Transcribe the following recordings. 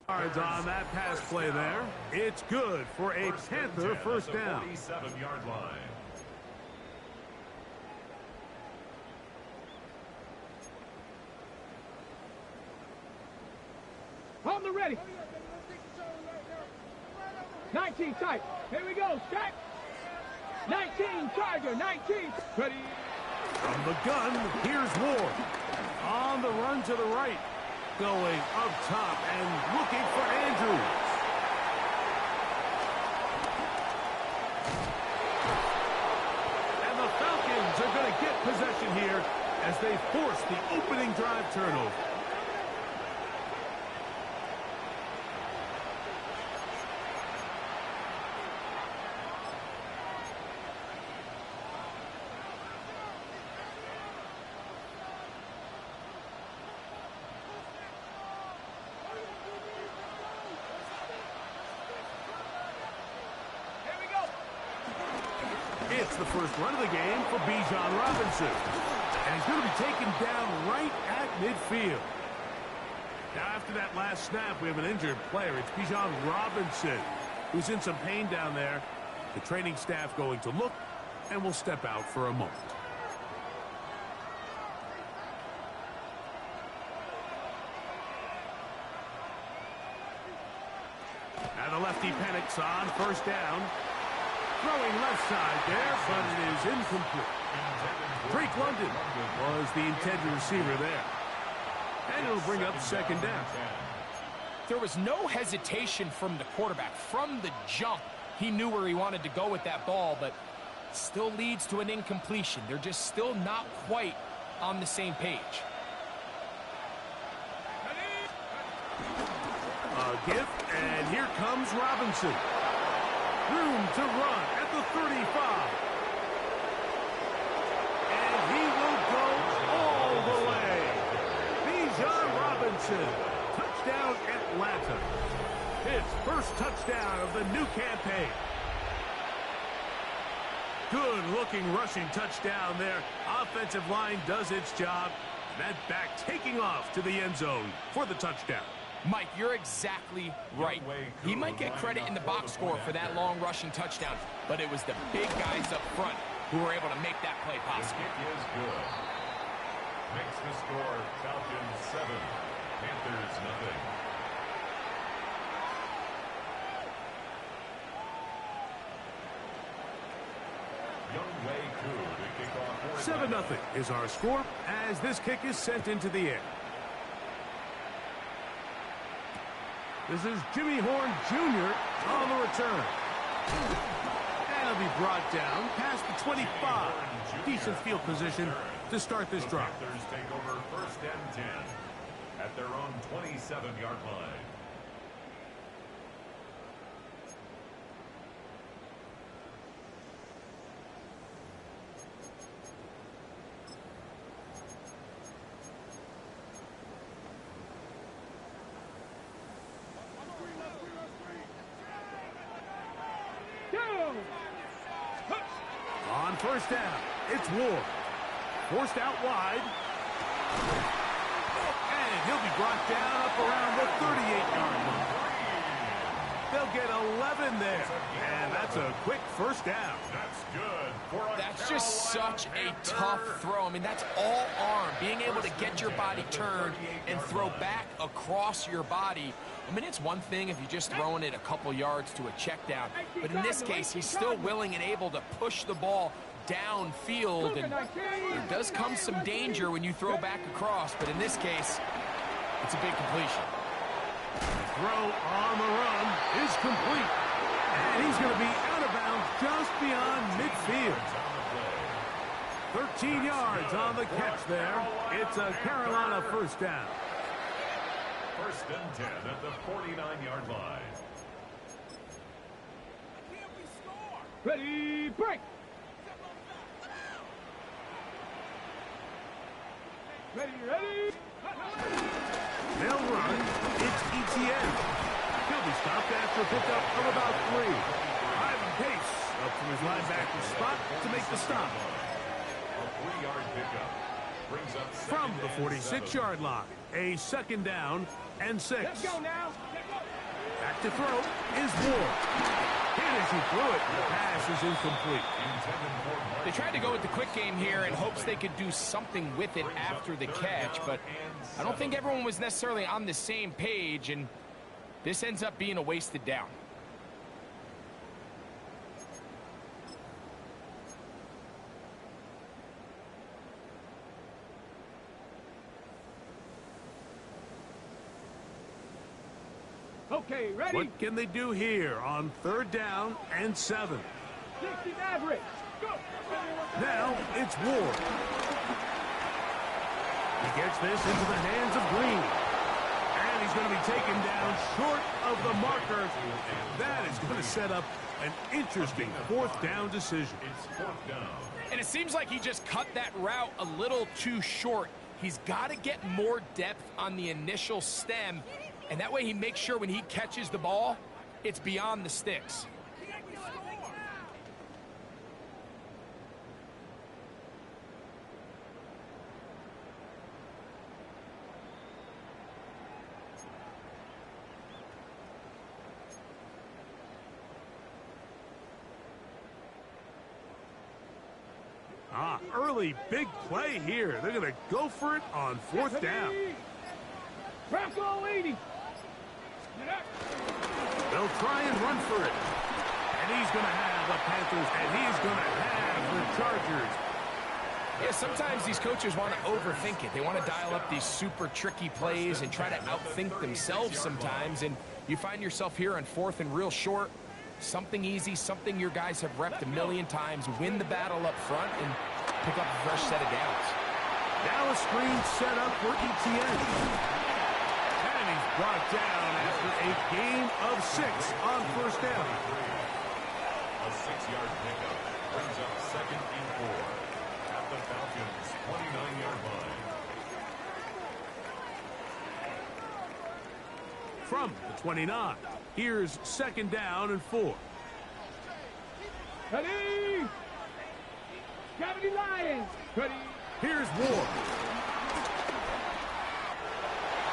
Yards on that pass play there. It's good for a Panther first down. 47-yard line. On the ready. 19 tight. Here we go. Stack. 19 Charger. 19. Ready. From the gun, here's Ward. On the run to the right. Going up top and looking for Andrews. And the Falcons are going to get possession here as they force the opening drive turnover. It's the first run of the game for Bijan Robinson. And he's going to be taken down right at midfield. Now, after that last snap, we have an injured player. It's Bijan Robinson, who's in some pain down there. The training staff going to look, and will step out for a moment. Now the lefty panics on first down. Throwing left side there, but it is incomplete. Drake London was the intended receiver there. And it'll bring up second down. There was no hesitation from the quarterback. From the jump, he knew where he wanted to go with that ball, but still leads to an incompletion. They're just still not quite on the same page. A gift, and here comes Robinson. Room to run at the 35. And he will go all the way. Bijan Robinson. Touchdown Atlanta. His first touchdown of the new campaign. Good looking rushing touchdown there. Offensive line does its job. That back taking off to the end zone for the touchdown. Mike, you're exactly right. He might get credit in the box score for that long rushing touchdown, but it was the big guys up front who were able to make that play possible. The kick is good. Makes the score Falcons 7, Panthers nothing. Youngway Koo to kick off. 7-0 is our score as this kick is sent into the air. This is Jimmy Horn Jr. on the return. And he'll be brought down past the 25. Decent field position to start this drive. The Panthers take over first and 10 at their own 27-yard line. On first down, it's Ward. Forced out wide. And he'll be brought down up around the 38-yard line. They'll get 11 there. And that's a quick first down. That's good. For a That's just such a tough throw. I mean, that's all arm. Being able to get your body turned and throw back across your body. I mean, it's one thing if you're just throwing it a couple yards to a check down. But in this case, he's still willing and able to push the ball downfield. And there does come some danger when you throw back across. But in this case, it's a big completion. Throw on the run is complete. And he's going to be out of bounds just beyond midfield. 13 yards on the catch there. It's a Carolina first down. First and 10 at the 49-yard line. Ready, break. Ready. They'll run. It's ETN. He'll be stopped after a pickup of about 3. Ivan Pace up from his linebacker spot to make the stop. A 3-yard pickup brings up From the 46-yard line, a second down and 6. Let's go now. to throw is Ward. Hit as he threw it. The pass is incomplete. They tried to go with the quick game here in hopes they could do something with it after the catch, but I don't think everyone was necessarily on the same page, and this ends up being a wasted down. Okay, ready? What can they do here on 3rd down and 7? 60 Maverick. Go. Now it's Ward. He gets this into the hands of Green. And he's going to be taken down short of the marker. That is going to set up an interesting 4th down decision. It's 4th down. And it seems like he just cut that route a little too short. He's got to get more depth on the initial stem, and that way he makes sure when he catches the ball, it's beyond the sticks. Early big play here. They're going to go for it on 4th down. Bronco 80. They'll try and run for it. And he's going to have the Panthers, and he's going to have the Chargers. Yeah, sometimes these coaches want to overthink it. They want to dial up these super tricky plays and try to outthink themselves sometimes, and you find yourself here on 4th and real short. Something easy, something your guys have repped a million times. Win the battle up front and pick up a fresh set of downs. Now a screen set up for ETN. And he's brought down after a gain of 6 on 1st down. A 6-yard pickup brings up 2nd and 4 at the Falcons' 29-yard line. From the 29, here's 2nd down and 4. Ready? Gravity Lions. Ready? Here's Ward.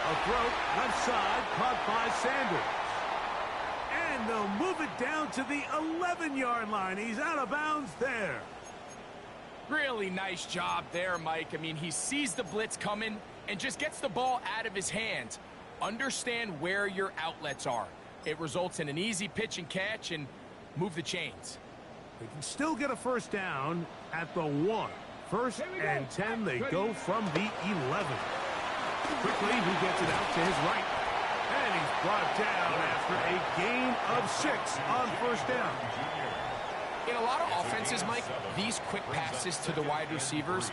A throw left side caught by Sanders. And they'll move it down to the 11-yard line. He's out of bounds there. Really nice job there, Mike. I mean, he sees the blitz coming and just gets the ball out of his hands. Understand where your outlets are. It results in an easy pitch and catch and move the chains. They can still get a 1st down at the 1. 1st and 10, they go from the 11. Quickly, he gets it out to his right. And he's brought down after a gain of 6 on 1st down. In a lot of offenses, Mike, these quick passes to the wide receivers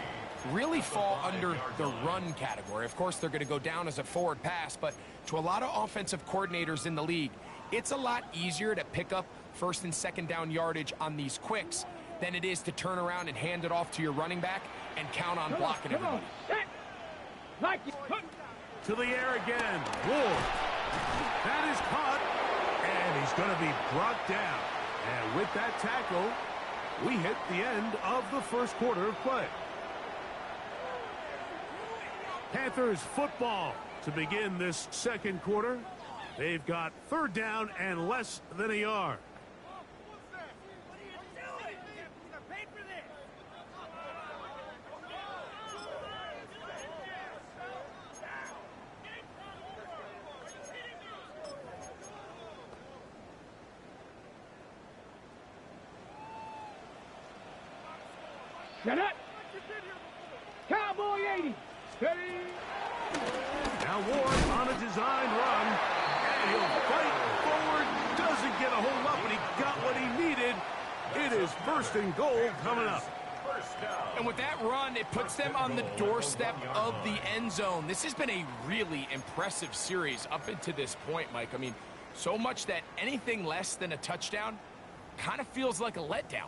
really fall under the run category. Of course, they're going to go down as a forward pass, but to a lot of offensive coordinators in the league, it's a lot easier to pick up 1st and 2nd down yardage on these quicks than it is to turn around and hand it off to your running back and count on blocking everybody. Like it. To the air again. Ward. That is caught. And he's going to be brought down. And with that tackle, we hit the end of the 1st quarter of play. Panthers football to begin this 2nd quarter. They've got 3rd down and less than a yard. Get up. Cowboy 80. Ready? Now Ward on a design run, and he'll fight forward. Doesn't get a hold up, but he got what he needed. It is 1st and goal coming up. And with that run, it puts them on the doorstep of the end zone. This has been a really impressive series up until this point, Mike. I mean, so much that anything less than a touchdown kind of feels like a letdown.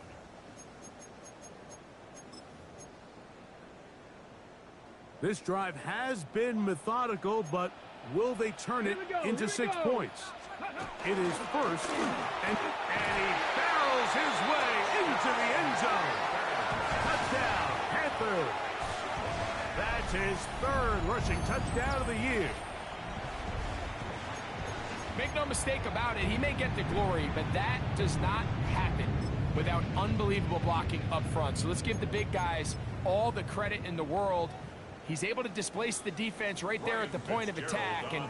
This drive has been methodical, but will they turn it into 6 points? It is 1st, and he barrels his way into the end zone. Touchdown, Panthers. That's his 3rd rushing touchdown of the year. Make no mistake about it, he may get the glory, but that does not happen without unbelievable blocking up front. So let's give the big guys all the credit in the world. He's able to displace the defense right there at the point of attack, and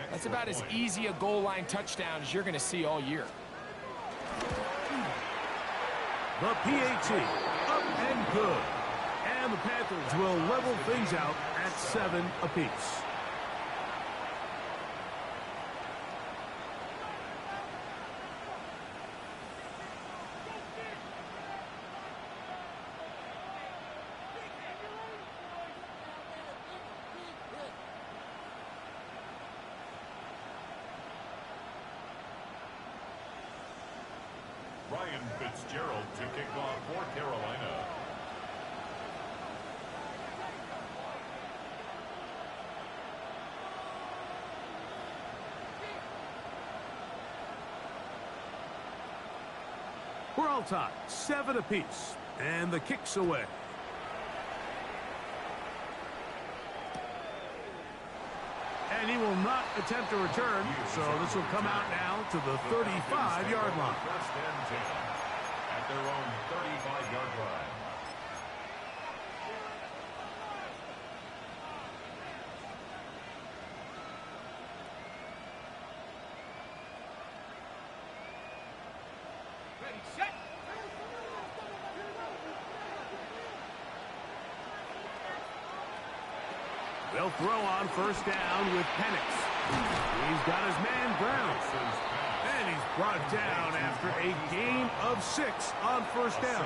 that's about as easy a goal line touchdown as you're going to see all year. The PAT, up and good. And the Panthers will level things out at 7 apiece. Ryan Fitzgerald to kick off for Carolina. We're all tied, 7 apiece, and the kick's away. And he will not attempt a return, so this will come out now to the 35-yard line. First and 10 at their own 35-yard line. Ready, set. They'll throw on first down with Penix. He's got his man Brown. And he's brought down after a gain of 6 on first down.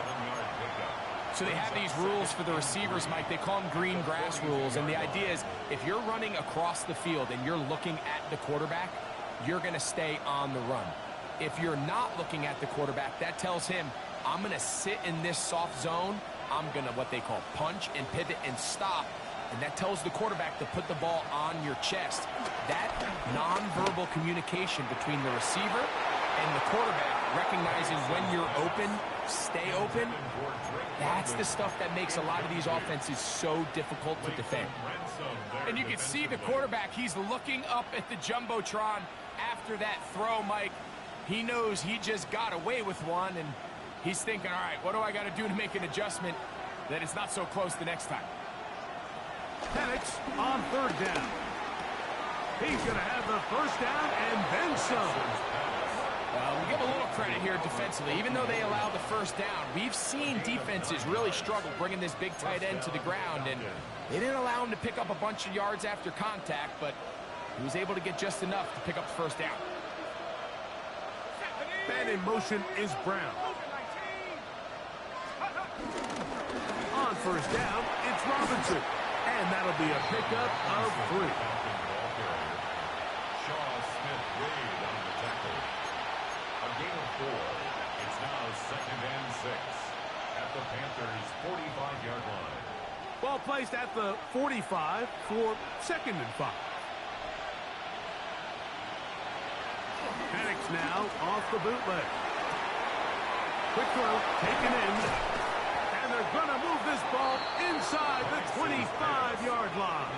So they have these rules for the receivers, Mike. They call them green grass rules. And the idea is if you're running across the field and you're looking at the quarterback, you're going to stay on the run. If you're not looking at the quarterback, that tells him, I'm going to sit in this soft zone. I'm going to what they call punch and pivot and stop. And that tells the quarterback to put the ball on your chest. That nonverbal communication between the receiver and the quarterback, recognizing when you're open, stay open, that's the stuff that makes a lot of these offenses so difficult to defend. And you can see the quarterback, he's looking up at the Jumbotron after that throw, Mike. He knows he just got away with one, and he's thinking, all right, what do I got to do to make an adjustment that it's not so close the next time? Penix on third down. He's going to have the first down and then some. We give a little credit here defensively. Even though they allow the first down, we've seen defenses really struggle bringing this big tight end to the ground, and they didn't allow him to pick up a bunch of yards after contact, but he was able to get just enough to pick up the first down. Man in motion is Brown. On first down, it's Robinson. And that'll be a pickup of 3. Shaw Smith Wade on the tackle. A gain of 4. It's now 2nd and 6 at the Panthers' 45-yard line. Ball placed at the 45 for 2nd and 5. Penix now off the bootleg. Quick throw, taken in. And they're going to move this ball inside the 25-yard line.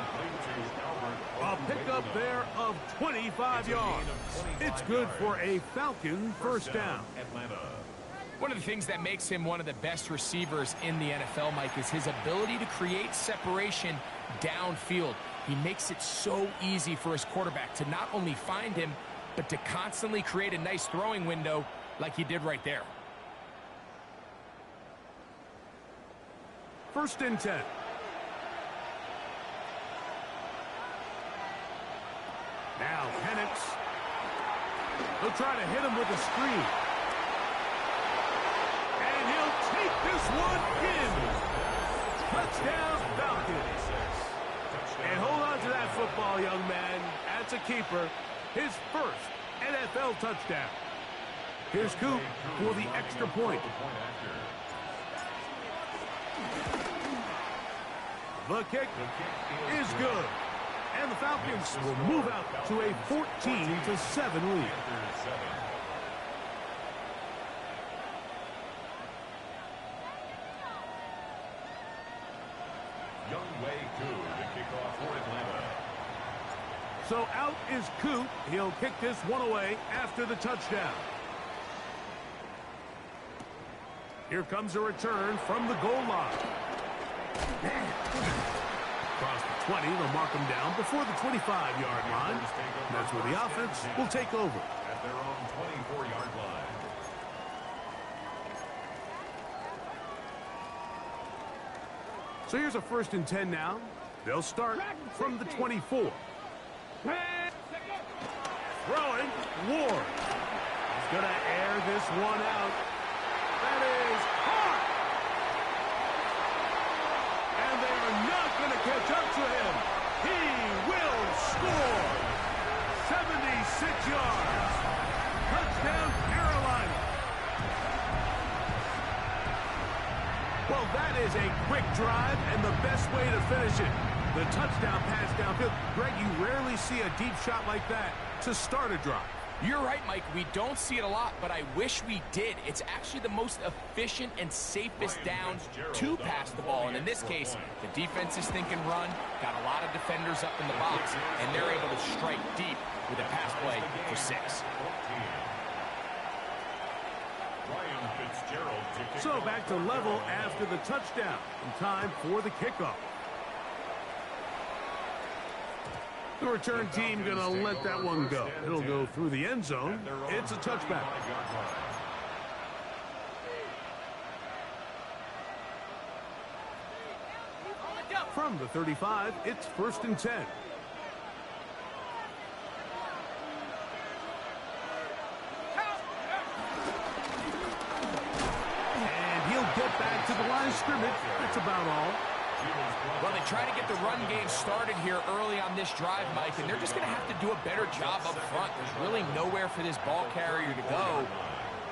A pickup there of 25 yards. It's good for a Falcon first down. One of the things that makes him one of the best receivers in the NFL, Mike, is his ability to create separation downfield. He makes it so easy for his quarterback to not only find him, but to constantly create a nice throwing window like he did right there. 1st and 10. Now Penix. He'll try to hit him with a screen. And he'll take this one in. Touchdown Falcons. And hold on to that football, young man. That's a keeper. His first NFL touchdown. Here's Coop for the extra point. The kick is good. And the Falcons will move out to a 14-7 lead. So out is Coop. He'll kick this one away after the touchdown. Here comes a return from the goal line. Across the 20, they'll mark him down before the 25-yard line. And that's where the offense will take over. At their own 24-yard line. So here's a 1st and 10 now. They'll start from the 24. Throwing, Ward. He's going to air this one out. That is hard. And they are not going to catch up to him. He will score. 76 yards. Touchdown, Carolina. Well, that is a quick drive and the best way to finish it. The touchdown pass downfield. Greg, you rarely see a deep shot like that to start a drive. You're right, Mike. We don't see it a lot, but I wish we did. It's actually the most efficient and safest down to pass the ball. And in this case, the defense is thinking run, got a lot of defenders up in the box, and they're able to strike deep with a pass play for 6. So back to level after the touchdown. In time for the kickoff. The return team going to let that one go. It'll go through the end zone. It's a touchback. From the 35, it's 1st and 10. And he'll get back to the line of scrimmage. That's about all. Well, they try to get the run game started here early on this drive, Mike, and they're just going to have to do a better job up front. There's really nowhere for this ball carrier to go.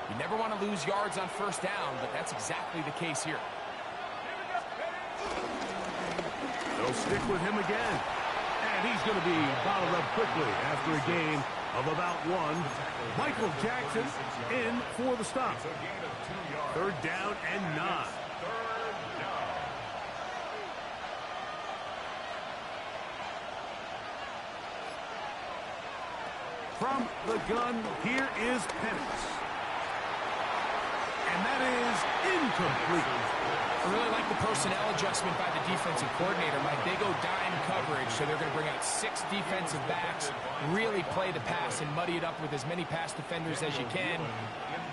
You never want to lose yards on 1st down, but that's exactly the case here. They'll stick with him again. And he's going to be bottled up quickly after a gain of about 1. Michael Jackson in for the stop. 3rd down and 9. From the gun, here is Penix. And that is incomplete. I really like the personnel adjustment by the defensive coordinator, Mike. They go dime coverage, so they're going to bring out 6 defensive backs, really play the pass and muddy it up with as many pass defenders as you can.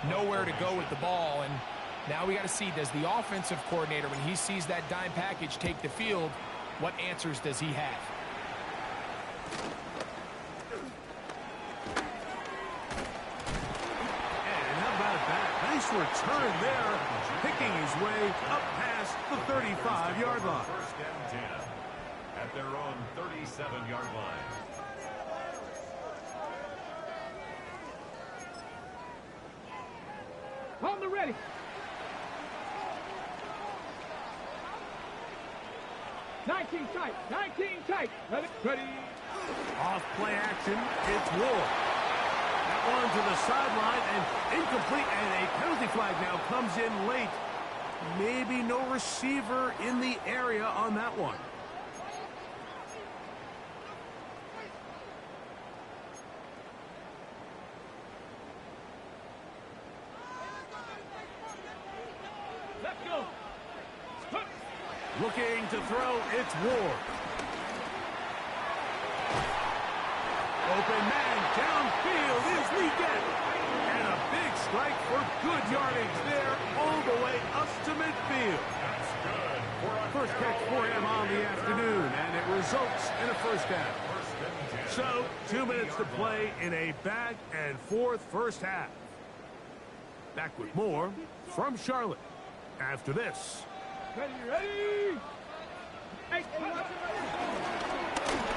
Nowhere to go with the ball, and now we got to see, does the offensive coordinator, when he sees that dime package take the field, what answers does he have? Nice return there, picking his way up past the 35-yard line. 1st and 10 at their own 37-yard line. On the ready. Nineteen tight. Ready. Off play action, it's Ward. One to the sideline and incomplete, and a penalty flag now comes in late. Maybe no receiver in the area on that one. Let's go. Looking to throw, it's Ward. Open man downfield is Leggett. And a big strike for good yardage there all the way up to midfield. That's good. First catch for him on the afternoon, and it results in a 1st down. So, 2 minutes to play in a back-and-forth first half. Back with more from Charlotte after this. Ready. Hey,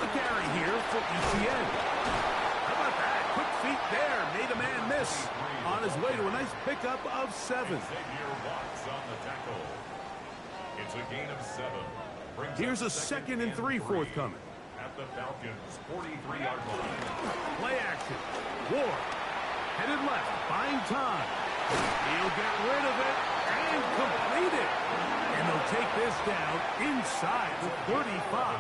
A carry here for ETN. How about that? Quick feet there. Made a man miss on his way to a nice pickup of 7. Xavier Watts on the tackle. It's a gain of 7. Here's a 2nd and 3 forthcoming. At the Falcons' 43-yard line. Play action. Ward. Headed left. Buying time. He'll get rid of it and complete it. And they'll take this down inside the 35.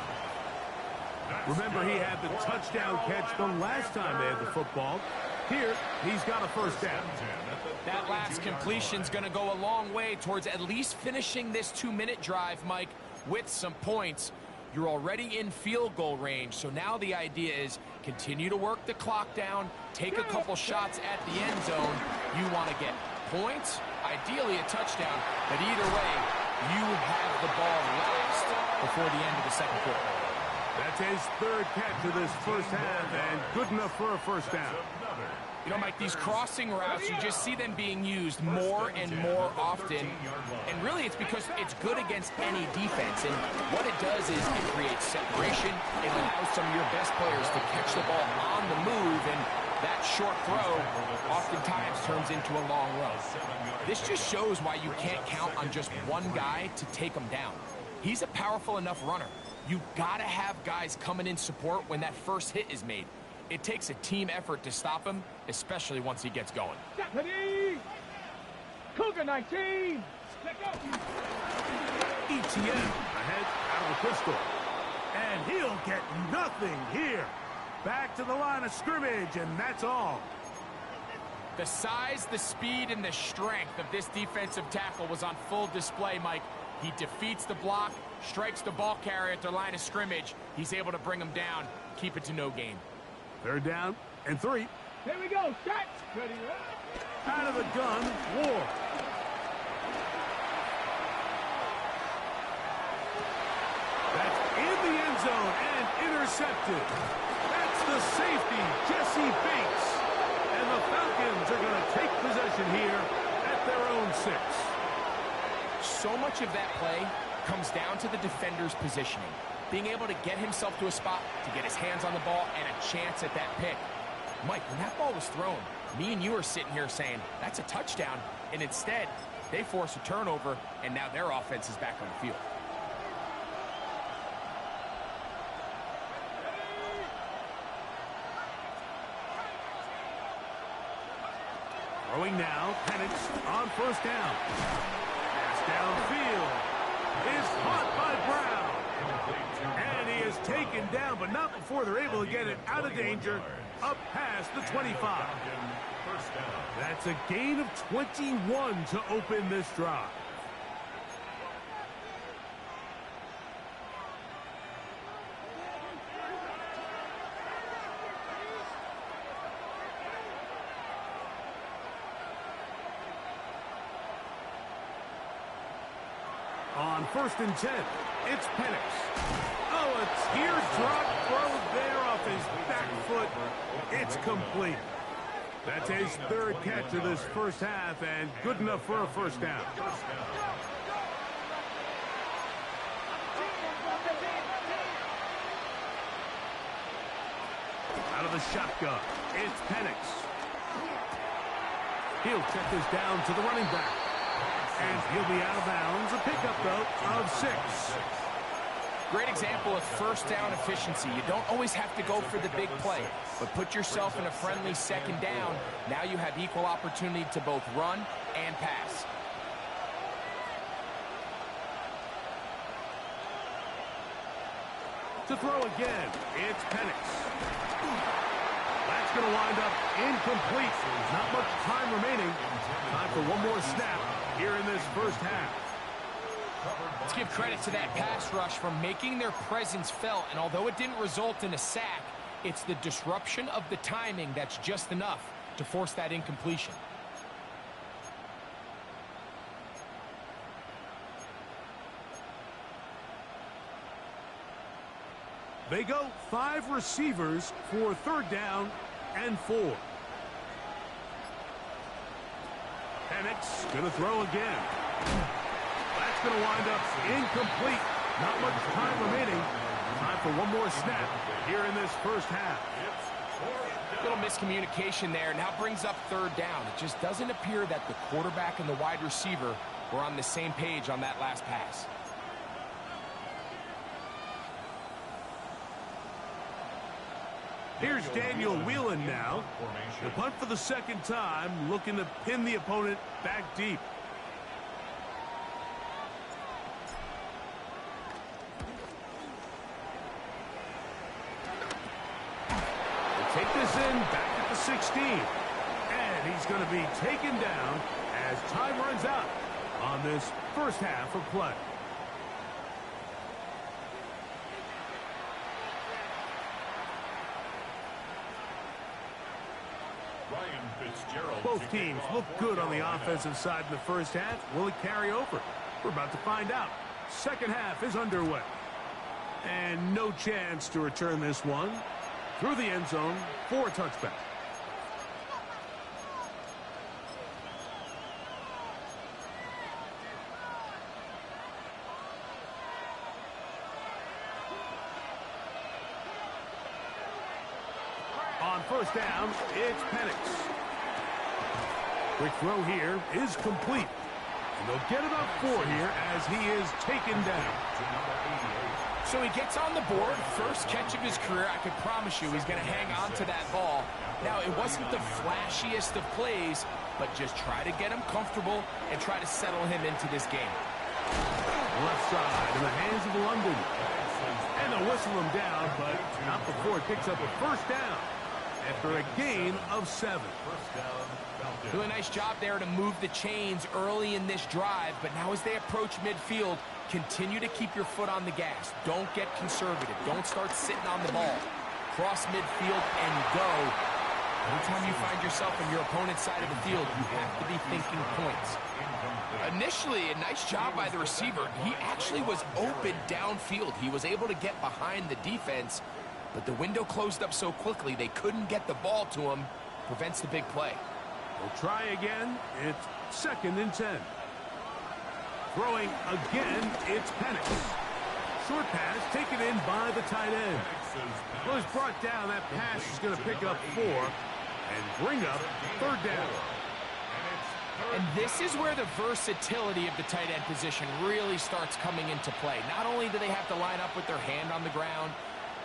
Remember, he had the touchdown catch the last time they had the football. Here, he's got a first down. That last completion's going to go a long way towards at least finishing this 2-minute drive, Mike, with some points. You're already in field goal range, so now the idea is continue to work the clock down, take a couple shots at the end zone. You want to get points, ideally a touchdown, but either way, you have the ball last before the end of the second quarter. That's his third catch of this first half, and good enough for a first down. You know, Mike, these crossing routes, you just see them being used more and more often. And really, it's because it's good against any defense. And what it does is it creates separation. It allows some of your best players to catch the ball on the move. And that short throw oftentimes turns into a long run. This just shows why you can't count on just one guy to take him down. He's a powerful enough runner. You've got to have guys coming in support when that first hit is made. It takes a team effort to stop him, especially once he gets going. Deputy! Cougar 19! Let go! ETN ahead out of the pistol. And he'll get nothing here. Back to the line of scrimmage, and that's all. The size, the speed, and the strength of this defensive tackle was on full display, Mike. He defeats the block, strikes the ball carrier at their line of scrimmage. He's able to bring him down, keep it to no gain. Third down and 3. Here we go, set! Ready, Out of the gun, Ward. That's in the end zone and intercepted. That's the safety, Jesse Bates. And the Falcons are going to take possession here at their own 6. So much of that play comes down to the defender's positioning. Being able to get himself to a spot, to get his hands on the ball, and a chance at that pick. Mike, when that ball was thrown, me and you are sitting here saying, that's a touchdown. And instead, they force a turnover, and now their offense is back on the field. Throwing now, Penix on first down. Pass downfield is caught by Brown. And he is taken down, but not before they're able to get it out of danger, up past the 25. That's a gain of 21 to open this drive. On 1st and 10, it's Penix. Oh, a teardrop throw there off his back foot. It's complete. That's his third catch of this first half, and good enough for a first down. Out of the shotgun, it's Penix. He'll check this down to the running back. And he'll be out of bounds. A pickup, though, of 6. Great example of first down efficiency. You don't always have to go for the big play, but put yourself in a friendly second down. Now you have equal opportunity to both run and pass. To throw again, it's Penix. That's going to wind up incomplete. Not much time remaining. Time for one more snap here in this first half. Let's give credit to that pass rush for making their presence felt, and although it didn't result in a sack, it's the disruption of the timing that's just enough to force that incompletion. They go 5 receivers for 3rd down and 4. Penix going to throw again. That's going to wind up incomplete. Not much time remaining. Time for one more snap here in this first half. Little miscommunication there. Now brings up 3rd down. It just doesn't appear that the quarterback and the wide receiver were on the same page on that last pass. Here's Daniel Whelan now. The punt for the second time, looking to pin the opponent back deep. again, back at the 16. And he's going to be taken down as time runs out on this first half of play. Both teams look good on the offensive side in the first half. Will it carry over? We're about to find out. Second half is underway. And no chance to return this one through the end zone for a touchback. On first down, it's Penix. Quick throw here is complete. And they'll get about 4 here as he is taken down. So he gets on the board, first catch of his career. I can promise you he's going to hang on to that ball. Now, it wasn't the flashiest of plays, but just try to get him comfortable and try to settle him into this game. Left side in the hands of London. And they'll whistle him down, but not before it picks up a first down after a gain of 7. Do a nice job there to move the chains early in this drive, but now as they approach midfield, continue to keep your foot on the gas. Don't get conservative. Don't start sitting on the ball. Cross midfield and go. Anytime you find yourself on your opponent's side of the field, you have to be thinking points. Initially, a nice job by the receiver. He actually was open downfield. He was able to get behind the defense, but the window closed up so quickly they couldn't get the ball to him. Prevents the big play. We'll try again. It's 2nd and 10. Throwing again, it's Penix. Short pass taken in by the tight end. Well, he's brought down. That pass is going to pick up 4 and bring up 3rd down. And this is where the versatility of the tight end position really starts coming into play. Not only do they have to line up with their hand on the ground,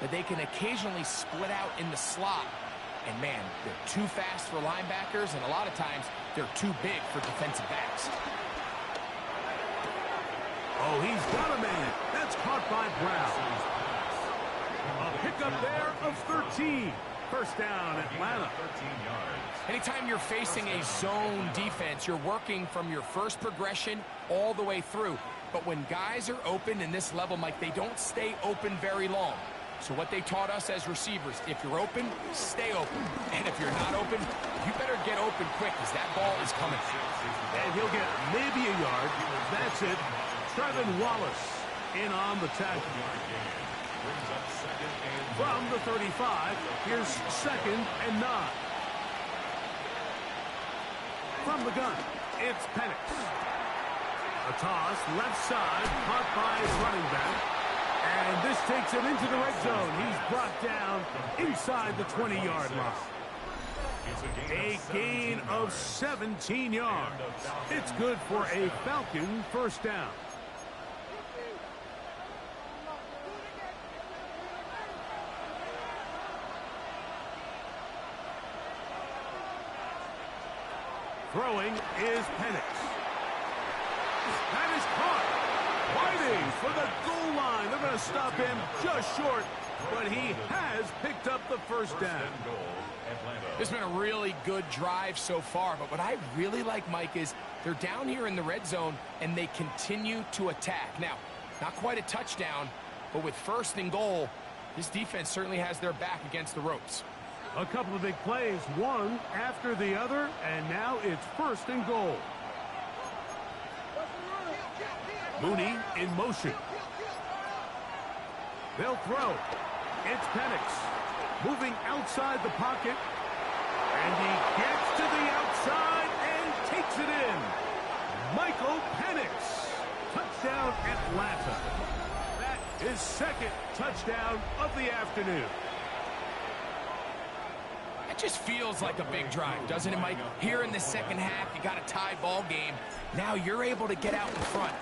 but they can occasionally split out in the slot. And, man, they're too fast for linebackers, and a lot of times they're too big for defensive backs. Oh, he's got a man. That's caught by Brown. A pickup there of 13. First down, Atlanta. 13 yards. Anytime you're facing a zone defense, you're working from your first progression all the way through. But when guys are open in this level, Mike, they don't stay open very long. So what they taught us as receivers, if you're open, stay open. And if you're not open, you better get open quick because that ball is coming. And he'll get maybe a yard. That's it. Trevin Wallace in on the tackle. From the 35, here's 2nd and 9. From the gun, it's Penix. A toss, left side, caught by his running back. And this takes him into the red zone. He's brought down inside the 20-yard line. A gain of 17 yards. It's good for a Falcon first down. Throwing is Penix. That is caught. Waiting for the goal line. They're going to stop him just short, but he has picked up the first down. It's been a really good drive so far, but what I really like, Mike, is they're down here in the red zone, and they continue to attack. Now, not quite a touchdown, but with 1st and goal, this defense certainly has their back against the ropes. A couple of big plays, one after the other, and now it's 1st and goal. Mooney in motion. They'll throw. It's Penix. Moving outside the pocket. And he gets to the outside and takes it in. Michael Penix. Touchdown, Atlanta. That is 2nd touchdown of the afternoon. It just feels like a big drive, doesn't it, Mike? Here in the second half, you got a tie ball game. Now you're able to get out in front.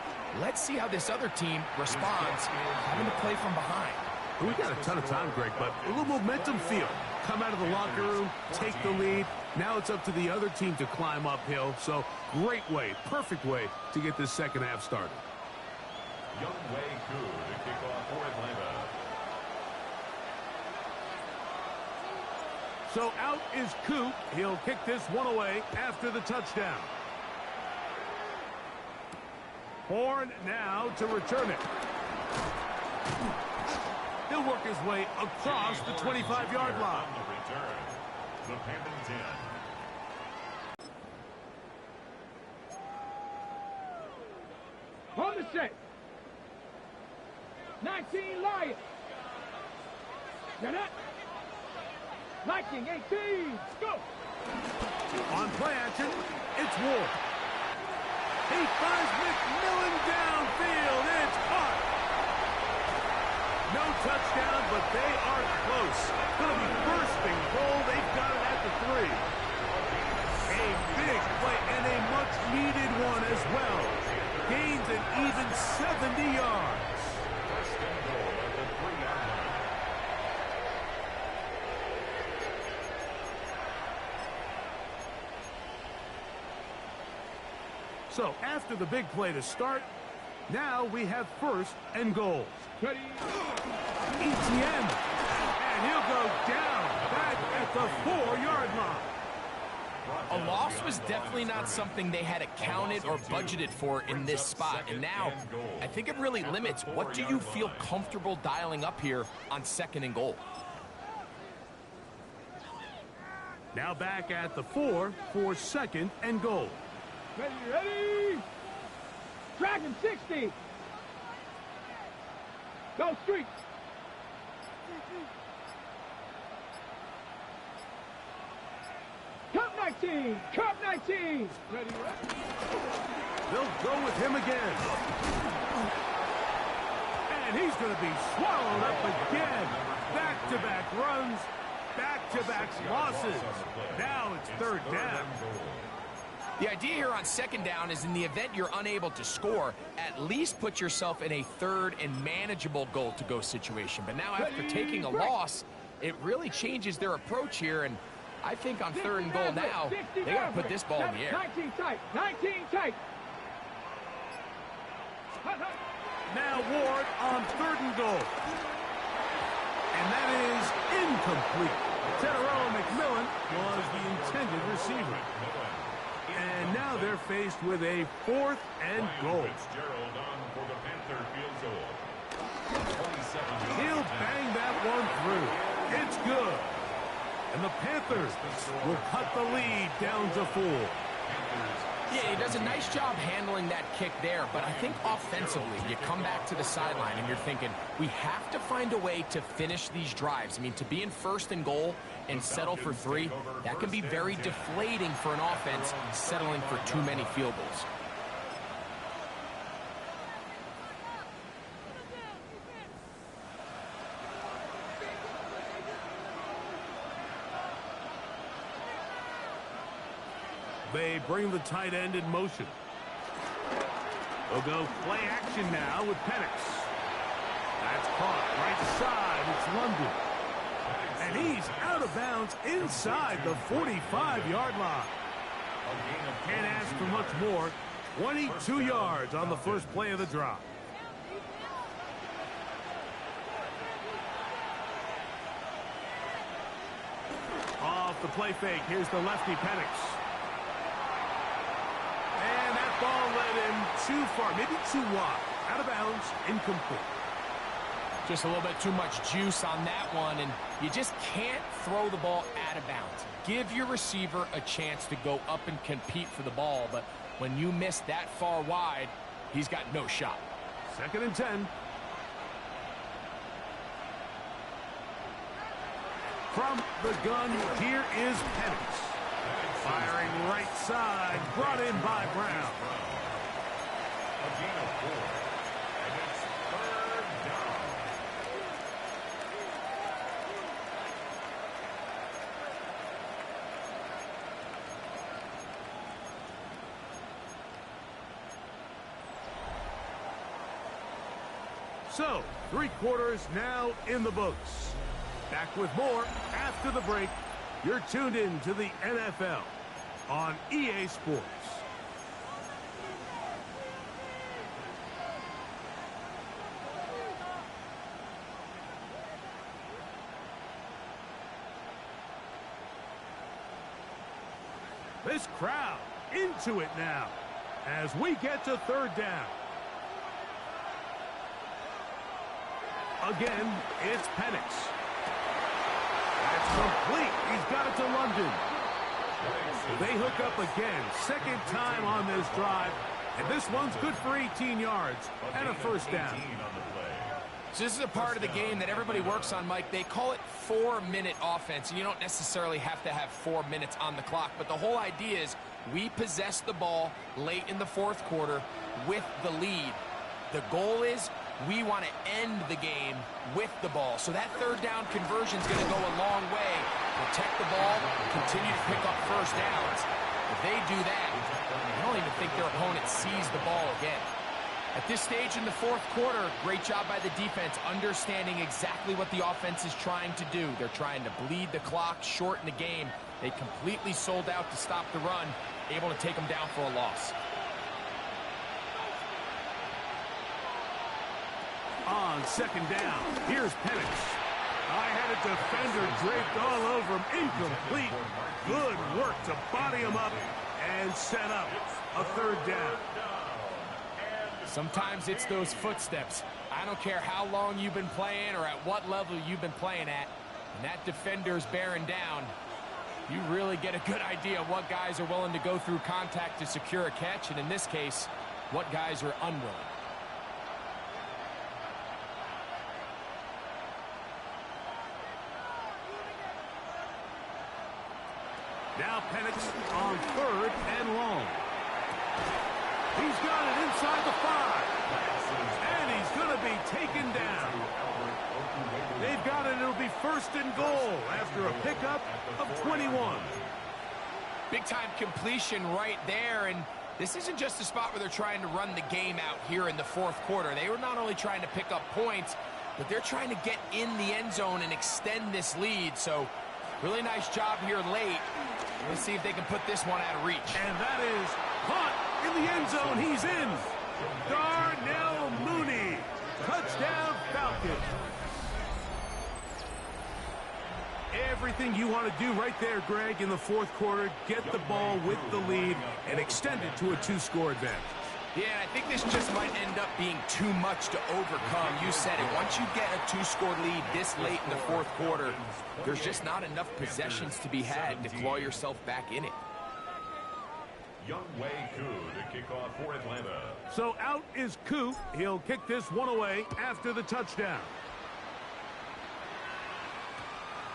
Let's see how this other team responds, having to play from behind. We got a ton of time, Greg, but a little momentum feel. Come out of the locker room, take the lead. Now it's up to the other team to climb uphill. So great way, perfect way to get this second half started. Young Wei Koo to kick off for Atlanta. So out is Coop. He'll kick this one away after the touchdown. Horn now to return it. He'll work his way across the 25-yard line. The Panthers 10. On the set. 19 Lions. Janet. Viking 18. Go. On play action, it's Ward. He finds McMillan downfield. It's caught. No touchdown, but they are close. Going to be first and goal. They've got it at the 3. A big play and a much-needed one as well. Gains an even 70 yards. First and goal at the 3-yard line. So after the big play to start, now we have first and goals. Ready. ETN, and he'll go down back at the 4-yard line. A loss was definitely not something they had accounted or budgeted for in this spot. And now, I think it really limits what do you feel comfortable dialing up here on second and goal. Now back at the 4 for second and goal. Ready, ready. Dragon 60. Go street. Cup 19. Cup 19. Ready, ready. They'll go with him again. And he's going to be swallowed up again. Back-to-back runs, back-to-back losses. Now it's third down. The idea here on second down is in the event you're unable to score, at least put yourself in a third and manageable goal-to-go situation. But now after taking a loss, it really changes their approach here. And I think on third and goal now, they got to put this ball in the air. 19 tight. 19 tight. Now Ward on third and goal. And that is incomplete. Teterow McMillan was the intended receiver. And now they're faced with a fourth and goal. Fitzgerald on for the Panther field goal. He'll bang that one through. It's good. And the Panthers will cut the lead down to 4. Yeah, he does a nice job handling that kick there, but I think offensively, you come back to the sideline and you're thinking, we have to find a way to finish these drives. I mean, to be in first and goal and settle for 3, that can be very deflating for an offense settling for too many field goals. They bring the tight end in motion. They'll go play action now with Penix. That's caught right side. It's London. And he's out of bounds inside the 45-yard line. Can't ask for much more. 22 yards on the first play of the drive. Off the play fake. Here's the lefty Penix. And that ball led him too far, maybe too wide. Out of bounds, incomplete. Just a little bit too much juice on that one, and you just can't throw the ball out of bounds. Give your receiver a chance to go up and compete for the ball, but when you miss that far wide, he's got no shot. Second and 10. From the gun, here is Penix. Firing right side, brought in by Brown. A gain of 4. And it's third down. So, 3 quarters now in the books. Back with more after the break. You're tuned in to the NFL on EA Sports. This crowd into it now as we get to third down. Again, it's Penix. That's complete. He's got it to London. They hook up again. Second time on this drive. And this one's good for 18 yards and a first down. So this is a part of the game that everybody works on, Mike. They call it 4-minute offense. You don't necessarily have to have 4 minutes on the clock, but the whole idea is we possess the ball late in the fourth quarter with the lead. The goal is we want to end the game with the ball. So that third down conversion is going to go a long way. Protect the ball, continue to pick up first downs. If they do that, I don't even think their opponent sees the ball again. At this stage in the fourth quarter, great job by the defense, understanding exactly what the offense is trying to do. They're trying to bleed the clock, shorten the game. They completely sold out to stop the run, able to take them down for a loss. On second down, here's Penix. I had a defender draped all over him. Incomplete. Good work to body him up and set up a third down. Sometimes it's those footsteps. I don't care how long you've been playing or at what level you've been playing at. When that defender's bearing down, you really get a good idea of what guys are willing to go through contact to secure a catch, and in this case, what guys are unwilling. Now Penix on third and long. He's got it inside the 5. And he's going to be taken down. They've got it. It'll be first and goal after a pickup of 21. Big-time completion right there, and this isn't just a spot where they're trying to run the game out here in the fourth quarter. They were not only trying to pick up points, but they're trying to get in the end zone and extend this lead. So really nice job here late. Let's see if they can put this one out of reach. And that is caught in the end zone. He's in. Darnell Mooney. Touchdown, Falcons. Everything you want to do right there, Greg, in the fourth quarter. Get the ball with the lead and extend it to a 2-score advantage. Yeah, I think this just might end up being too much to overcome. You said it. Once you get a 2-score lead this late in the fourth quarter, there's just not enough possessions to be had to claw yourself back in it. Young Wei Koo to kick off for Atlanta. So out is Koo. He'll kick this one away after the touchdown.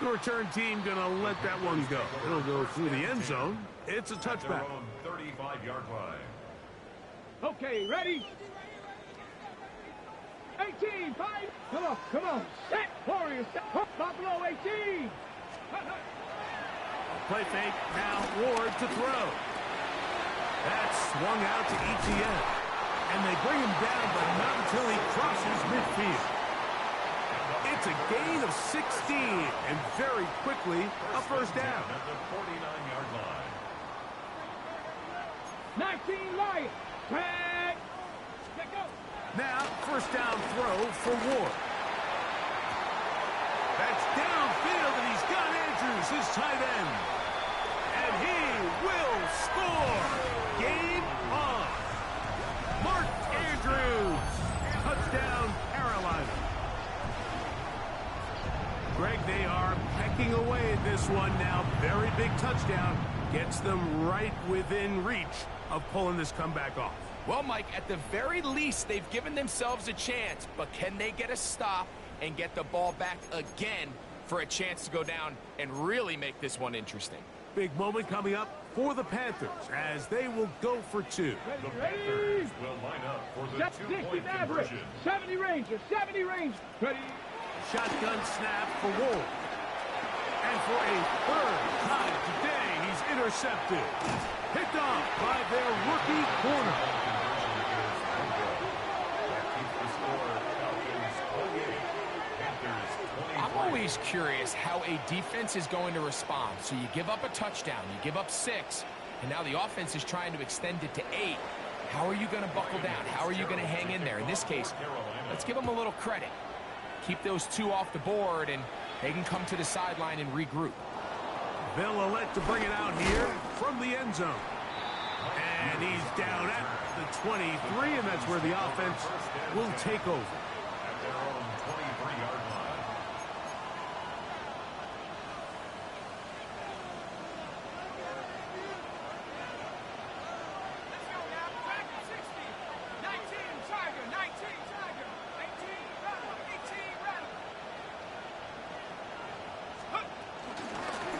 The return team going to let that one go. It'll go through the end zone. It's a touchback. 35-yard line. Okay, ready? 18, 5. Come on. Set, Warriors. Set. Buffalo 18. Play fake. Now Ward to throw. That's swung out to ETN. And they bring him down, but not until he crosses midfield. It's a gain of 16, and very quickly, a first down. At the 49-yard line. 19, Lions. Tag. Let go. Now, first down throw for Ward. That's downfield, and he's got Andrews, his tight end. And he will score. Game on. Mark Andrews. Touchdown, Carolina. Greg, they are pecking away at this one now. Very big touchdown. Gets them right within reach of pulling this comeback off. Well, Mike, at the very least, they've given themselves a chance, but can they get a stop and get the ball back again for a chance to go down and really make this one interesting? Big moment coming up for the Panthers as they will go for 2. The Panthers will line up for the 2-point conversion. 70 Rangers. 70 Rangers. Ready? Shotgun snap for Ward. And for a third time today, he's intercepted. Picked off by their rookie corner. I'm always curious how a defense is going to respond. So you give up a touchdown, you give up 6, and now the offense is trying to extend it to 8. How are you going to buckle down? How are you going to hang in there? In this case, let's give them a little credit. Keep those 2 off the board, and they can come to the sideline and regroup. They'll elect to bring it out here from the end zone. And he's down at the 23, and that's where the offense will take over. At their own 23-yard line. Let's go now. Back at 60. 19, Tiger. 19, Tiger. 18, Rattle. 18, Rattle.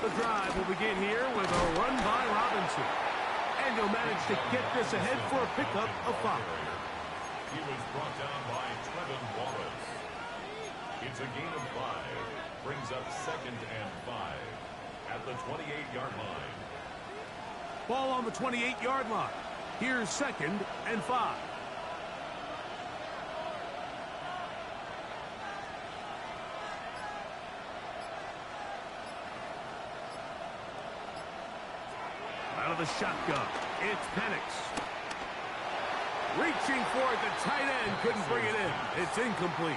The drive will begin here with a run by Robinson. And he'll manage to get this ahead for a pickup of 5. He was brought down by Trevin Wallace. It's a gain of 5. Brings up 2nd and 5 at the 28-yard line. Ball on the 28-yard line. Here's 2nd and 5. Out of the shotgun, it's Penix. Reaching for it, the tight end couldn't bring it in. It's incomplete.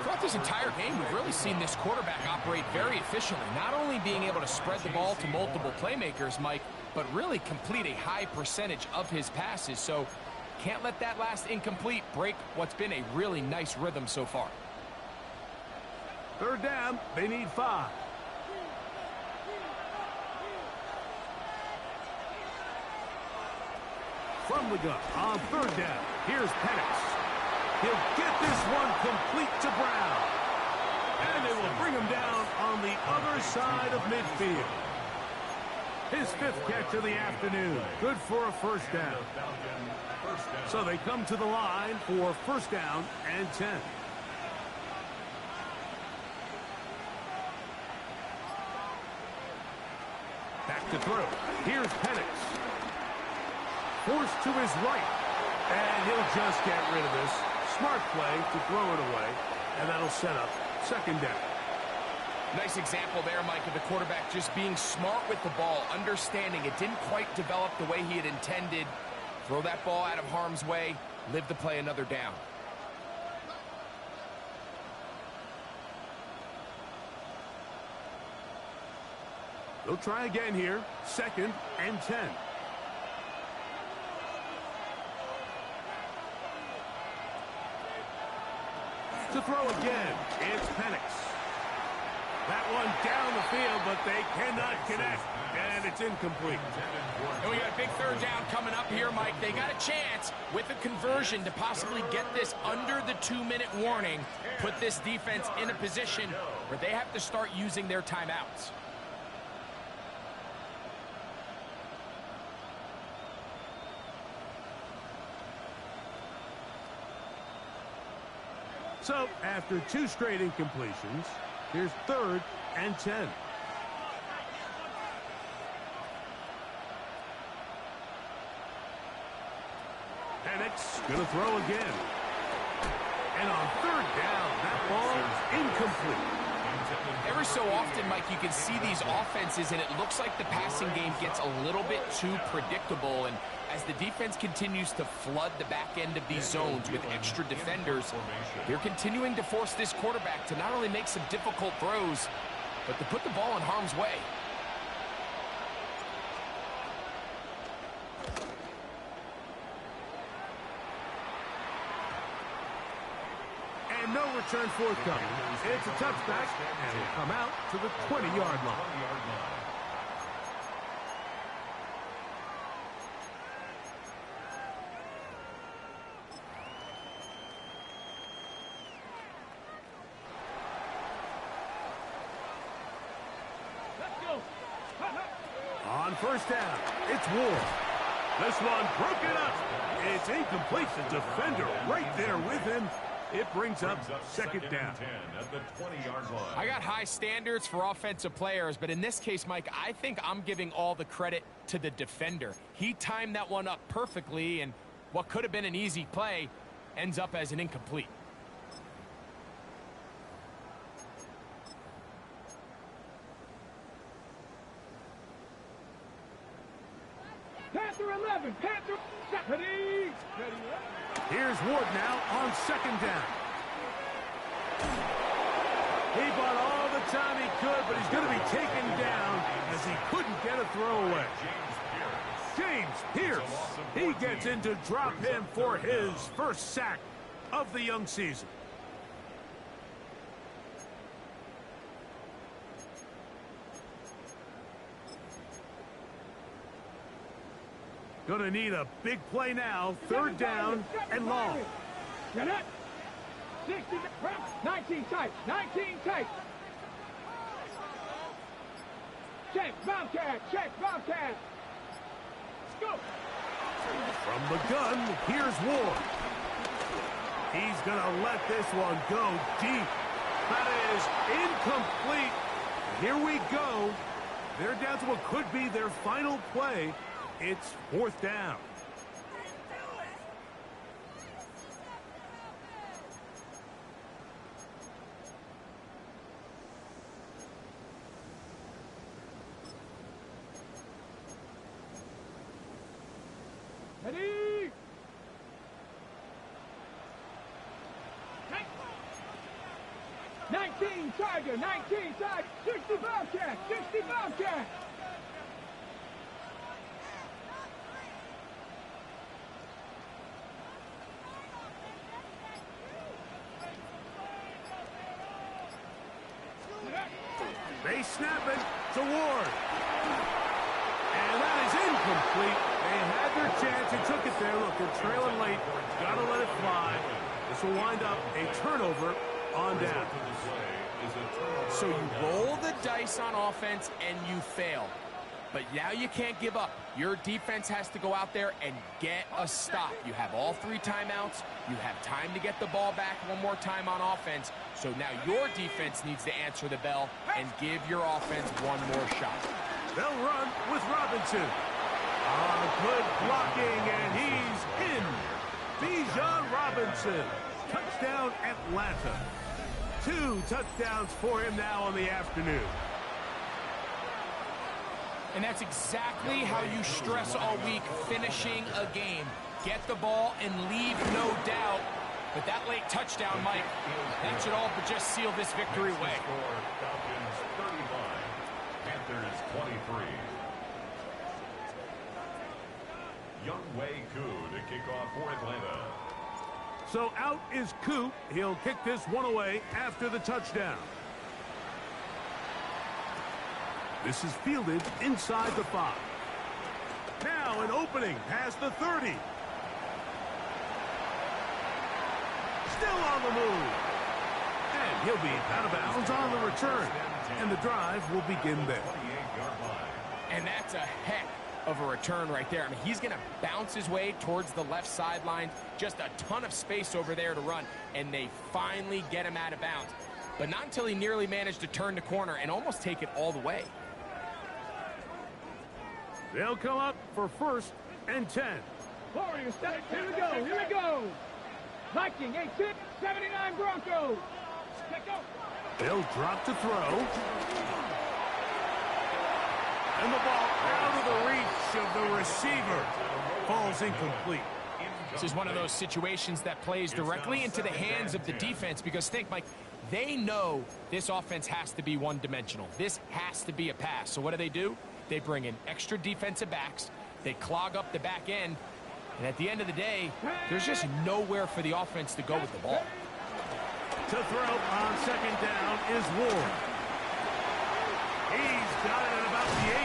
Throughout this entire game, we've really seen this quarterback operate very efficiently, not only being able to spread the ball to multiple playmakers, Mike, but really complete a high percentage of his passes. So can't let that last incomplete break what's been a really nice rhythm so far. 3rd down, they need 5. From the gun on 3rd down, here's Penix. He'll get this one complete to Brown. And they will bring him down on the other side of midfield. His 5th catch of the afternoon. Good for a 1st down. So they come to the line for 1st down and 10. Back to throw. Here's Penix. Forced to his right. And he'll just get rid of this. Smart play to throw it away. And that'll set up 2nd down. Nice example there, Mike, of the quarterback just being smart with the ball, understanding it didn't quite develop the way he had intended. Throw that ball out of harm's way, live to play another down. They'll try again here. 2nd and 10. To throw again, it's Penix. That one down the field, but they cannot connect, and it's incomplete. And we got a big 3rd down coming up here, Mike. They got a chance with a conversion to possibly get this under the 2-minute warning, put this defense in a position where they have to start using their timeouts. So, after 2 straight incompletions, here's 3rd and 10. Penix going to throw again. And on 3rd down, that ball incomplete. Every so often, Mike, you can see these offenses, and it looks like the passing game gets a little bit too predictable. And as the defense continues to flood the back end of these zones with extra defenders, they're continuing to force this quarterback to not only make some difficult throws, but to put the ball in harm's way. And no return forthcoming. It's a touchback, and it'll come out to the 20-yard line. On 1st down, it's Ward. This one broken up. It's incomplete. The defender right there with him. It brings up 2nd down. At the 20-yard line. I got high standards for offensive players, but in this case, Mike, I think I'm giving all the credit to the defender. He timed that one up perfectly, and what could have been an easy play ends up as an incomplete. Panther 11. Panther. Ready. Here's Ward now on 2nd down. He bought all the time he could, but he's going to be taken down as he couldn't get a throwaway. James Pierce, he gets in to drop him for his first sack of the young season. Gonna need a big play now. Third down and long. Get it. 60, 19 tight. 19 tight. Check, Bobcat. Check, Bobcat. Let's go. From the gun, here's Ward. He's gonna let this one go deep. That is incomplete. Here we go. They're down to what could be their final play. It's fourth down. Ready? 19 Tiger, 19 Tiger, 60 Bobcat, 60 Bobcat. They snap it to Ward. And that is incomplete. They had their chance and took it there. Look, they're trailing late. Got to let it fly. This will wind up a turnover on down. So you roll the dice on offense and you fail. But now you can't give up. Your defense has to go out there and get a stop. You have all 3 timeouts. You have time to get the ball back one more time on offense. So now your defense needs to answer the bell and give your offense one more shot. They'll run with Robinson. Good blocking, and he's in. Bijan Robinson. Touchdown, Atlanta. 2 touchdowns for him now on the afternoon. And that's exactly how you stress all week, finishing a game. Get the ball and leave no doubt. But that late touchdown, Mike, that should all but just seal this victory away. Falcons 35, Panthers 23. Younghoe Koo to kick off for Atlanta. So out is Coop. He'll kick this one away after the touchdown. This is fielded inside the 5. Now an opening past the 30. Still on the move. And he'll be out of bounds on the return. And the drive will begin there. And that's a heck of a return right there. I mean, he's going to bounce his way towards the left sideline. Just a ton of space over there to run. And they finally get him out of bounds. But not until he nearly managed to turn the corner and almost take it all the way. They'll come up for 1st and 10. Warriors, here we go, here we go. Viking, 18, 79 Broncos. Let's go. They'll drop to throw. And the ball out of the reach of the receiver. Falls incomplete. This is one of those situations that plays directly into the hands of the defense because think, Mike, they know this offense has to be one-dimensional. This has to be a pass. So what do? They bring in extra defensive backs. They clog up the back end. And at the end of the day, there's just nowhere for the offense to go with the ball. To throw on 2nd down is Ward. He's got it at about the 8.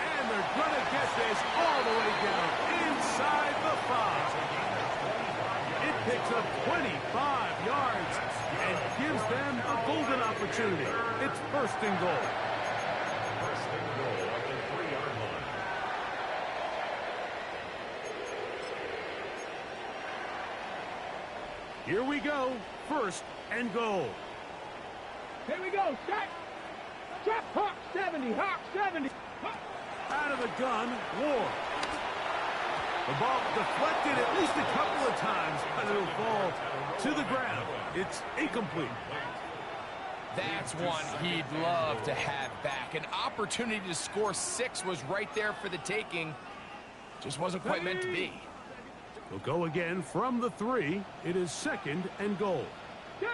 And they're going to get this all the way down inside the 5. It picks up 25 yards and gives them a golden opportunity. It's 1st and goal. First and goal at the 3-yard line. Here we go. 1st and goal. Here we go, set. Trap, Hawk 70, Hawk 70. Out of the gun, Ward. The ball deflected at least a couple of times, and it'll fall to the ground. It's incomplete. That's one he'd love to have back. An opportunity to score 6 was right there for the taking. Just wasn't quite meant to be. We'll go again from the 3. It is 2nd and goal. 2.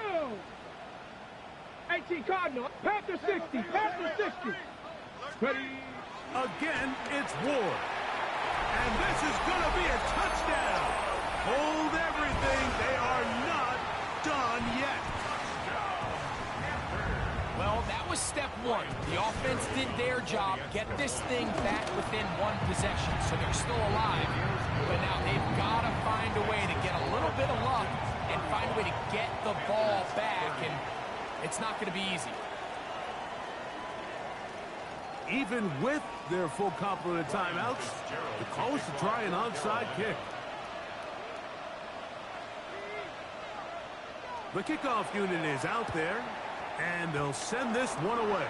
18 Cardinal. Panther 60. Panther 60. Ready. Again, it's Ward. And this is going to be a touchdown. Hold everything. They are not done yet. Well, that was step one. The offense did their job, get this thing back within one possession, so they're still alive. But now they've got to find a way to get a little bit of luck and find a way to get the ball back, and it's not going to be easy. Even with their full complement of timeouts, the call is to try an onside kick. The kickoff unit is out there, and they'll send this one away.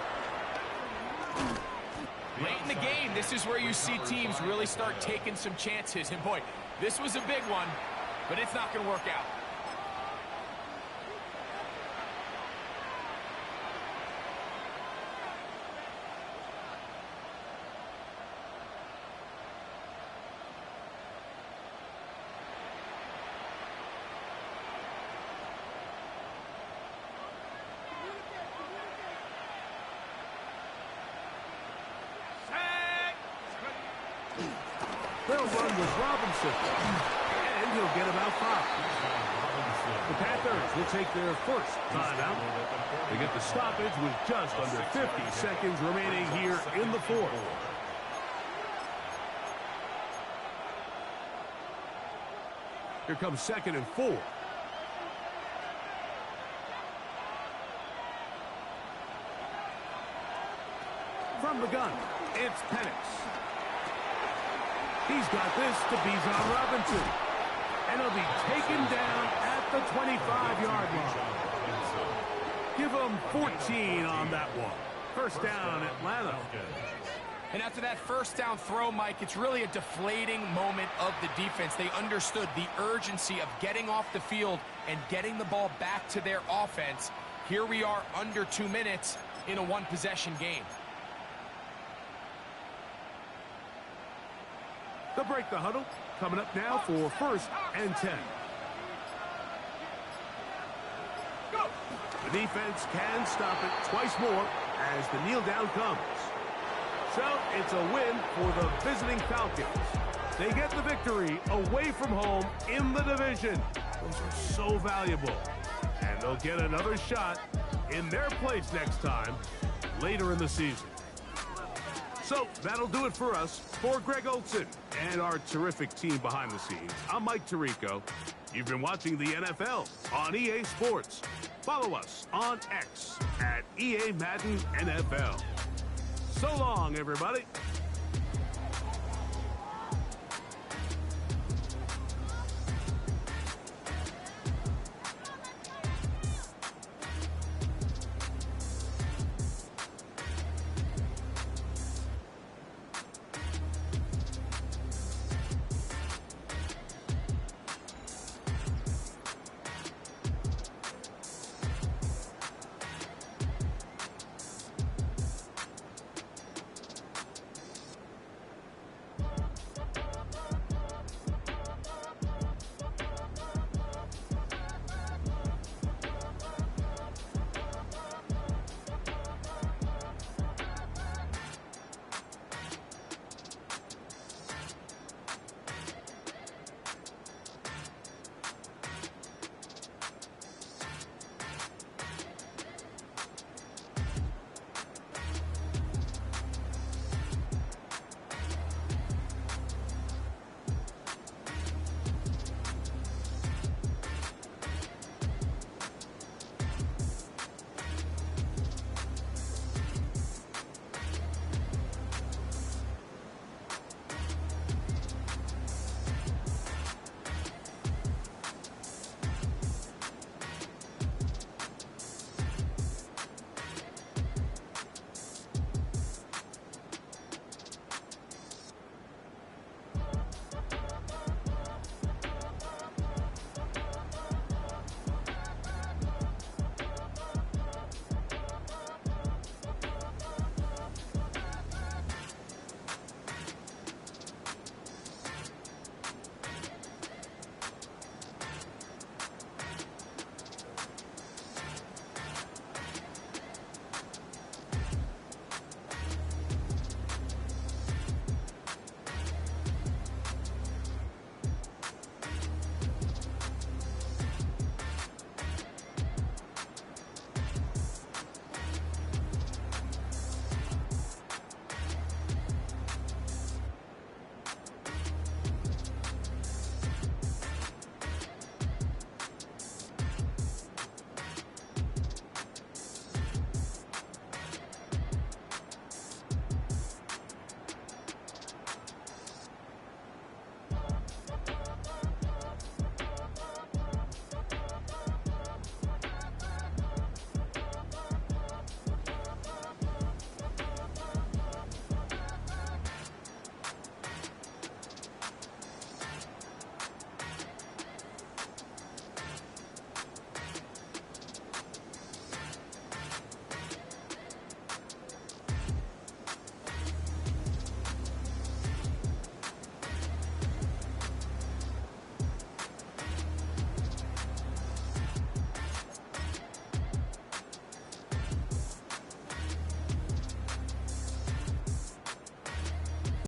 Late in the game, this is where you see teams really start taking some chances. And boy, this was a big one, but it's not going to work out. They'll run with Robinson, and he'll get about 5. The Panthers will take their first timeout. They get the stoppage with just under 50 seconds remaining here in the fourth. Here comes 2nd and 4. From the gun, it's Penix. He's got this to Bijan Robinson. And he'll be taken down at the 25-yard line. Give him 14 on that one. First down, Atlanta. And after that first down throw, Mike, it's really a deflating moment of the defense. They understood the urgency of getting off the field and getting the ball back to their offense. Here we are under 2 minutes in a one-possession game. They'll break the huddle. Coming up now for 1st and 10. The defense can stop it twice more as the kneel down comes. So it's a win for the visiting Falcons. They get the victory away from home in the division. Those are so valuable. And they'll get another shot in their place next time later in the season. So that'll do it for us. For Greg Olson and our terrific team behind the scenes, I'm Mike Tirico. You've been watching the NFL on EA Sports. Follow us on X at EA Madden NFL. So long, everybody.